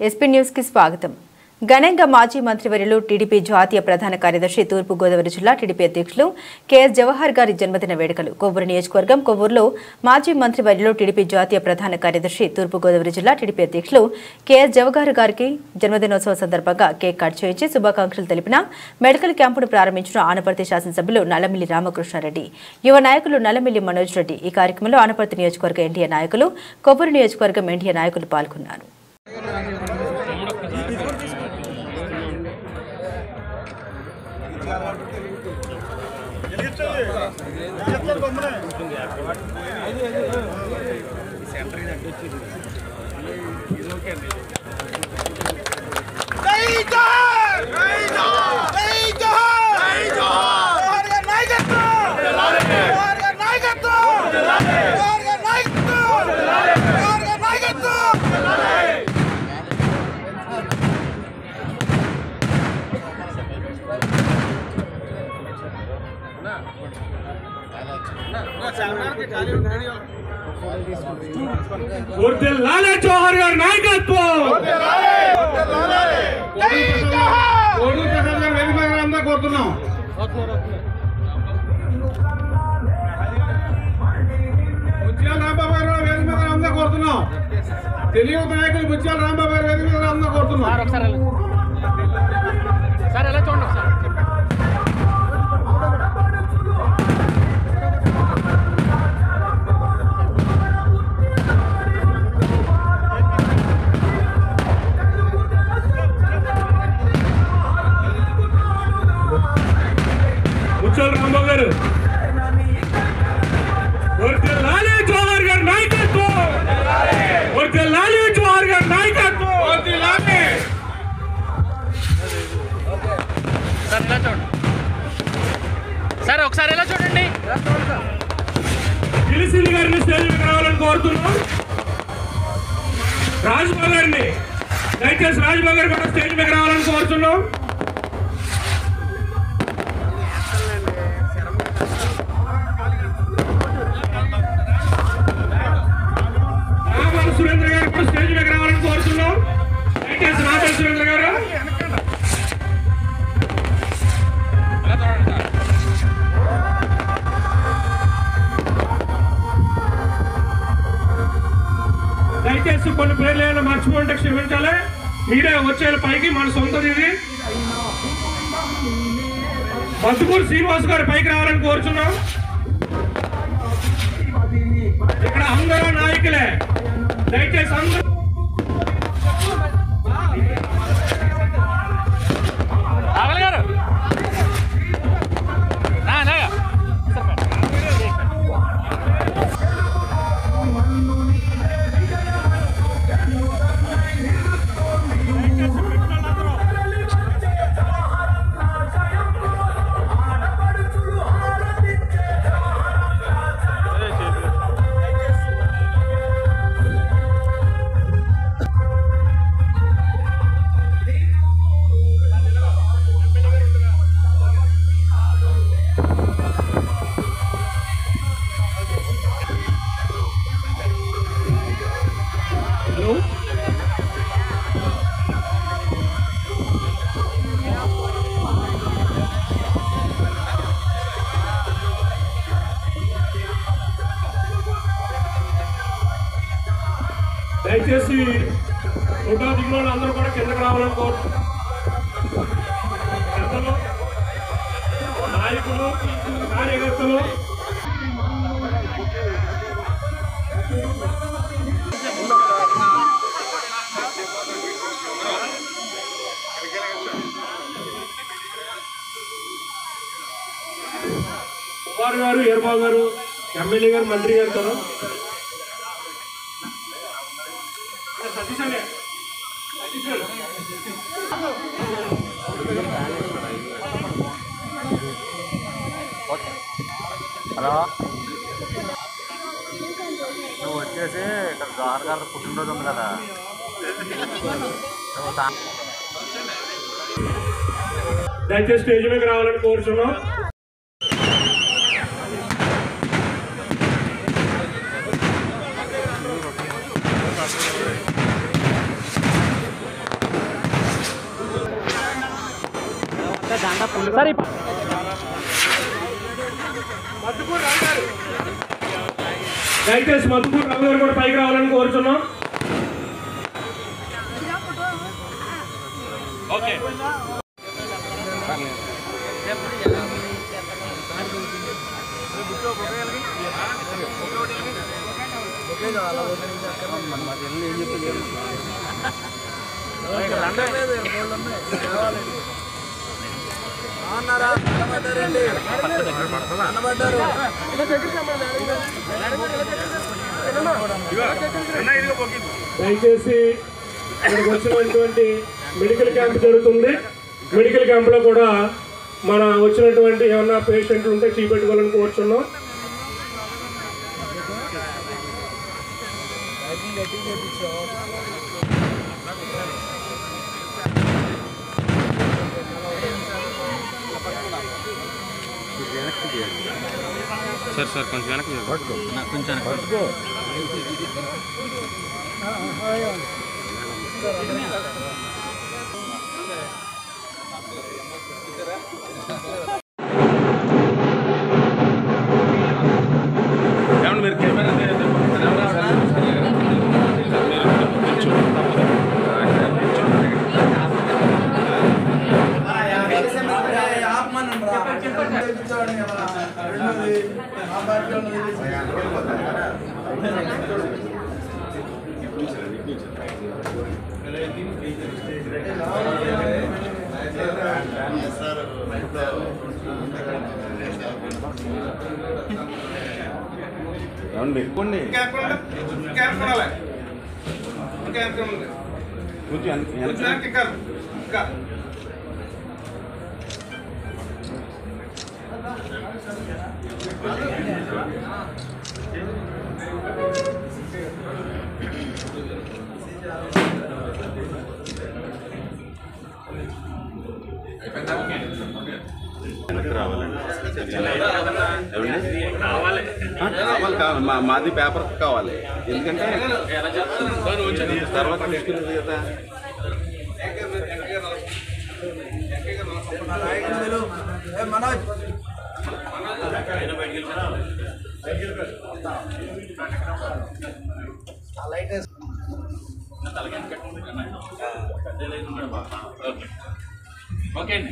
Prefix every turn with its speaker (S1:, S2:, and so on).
S1: SP news కి స్వాగతం. ఘనంగా మాజీ మంత్రివర్యులు టీడీపీ జాతీయ ప్రధాన కార్యదర్శి తూర్పు గోదావరి జిల్లా టీడీపీ అధ్యక్షులు కెఎస్ జవహర్ గారి జన్మదిన వేడుకలు. కొవ్వూరు నియోజకవర్గం కొవ్వూరులో మాజీ మంత్రివర్యులు టీడీపీ జాతీయ ప్రధాన కార్యదర్శి తూర్పు గోదావరి జిల్లా టీడీపీ అధ్యక్షులు కెఎస్ జవహర్ గారికి జన్మదినోత్సవ సందర్భంగా కేక్ కట్ చేయించి శుభాకాంక్షలు తెలిపిన మెడికల్ క్యాంపును ప్రారంభించిన ఆనపర్తి శాసనసభ్యులు నల్లమిల్లి రామకృష్ణారెడ్డి, యువ నాయకులు నల్లమిల్లి మనోజ్ రెడ్డి. ఈ కార్యక్రమంలో ఆనపర్తి నియోజకవర్గ ఎన్డీఏ నాయకులు, కొవ్వూరు నియోజకవర్గం ఎన్డీఏ నాయకులు పాల్గొన్నారు.
S2: జోహర్ గారి నాయకత్వం కోరుతున్నాం. ముత్యాల రాంబాబు గారు వేదిక మీద రామ్దా కోరుతున్నాం. తెలుగు నాయకులు ముత్యాల రాంబాబు గారు వేదిక మీద రామ్దా కోరుతున్నాం. రాంబాబు గారు జోహర్ గారి నాయకత్వం, జోహర్ గారి నాయకత్వం.
S3: సార్ ఒకసారి ఎలా చూడండి.
S2: గిలిసిలి గారిని స్టేజ్ మీద రావాలని కోరుతున్నాం. రాజ్బాబు గారిని దయచేసి రాజ్బాబు గారు కూడా స్టేజ్ మీద రావాలని కోరుతున్నాం. సురేంద్ర గారు కూడా స్టేజ్ మీద రావాలని కోరుతున్నాం. దయచేసి రాజా సురేంద్ర గారు. దయచేసి కొన్ని పేర్లు ఏమైనా మర్చిపోతే క్షమించాలి. మీరే వచ్చే పైకి మన సొంతది ఇది. మధుకూరు శ్రీనివాస్ గారు పైకి రావాలని కోరుచున్నాం. ఇక్కడ అందరూ నాయకులే, దయచేసి అందరూ దయచేసి ఫోటో దిగిన అందరూ కూడా కిందకు రావాలని కోరుతున్నాం. పెద్దలు, నాయకులు, కార్యకర్తలు కుమార్ గారు, ఏర్బాబు గారు, ఎమ్మెల్యే గారు, మంత్రి గారితో
S4: హలో, నువ్వు వచ్చేసి ఇక్కడ జోహర్ గారి పుట్టినరోజు ఉంది కదా,
S2: దయచేసి స్టేజ్ మీద రావాలని కోరుచున్నాం.
S3: సరే
S2: దయచేసి మధుపూర్ రావు గారు కూడా పైకి రావాలని కోరుతున్నాం.
S3: ఓకే
S2: దయచేసి ఇక్కడికి వచ్చినటువంటి మెడికల్ క్యాంప్ జరుగుతుంది. మెడికల్ క్యాంప్లో కూడా మన వచ్చినటువంటి ఏమన్నా పేషెంట్లు ఉంటే చూపెట్టుకోవాలని కోరుతున్నాం.
S3: సార్ సార్ కొంచెం వెనక్కి కొంచెం
S2: మీరు కెమెరా మాది పేపర్ కావాలి, ఎందుకంటే తర్వాత తీసుకున్నది కదా.
S3: ఓకే అండి.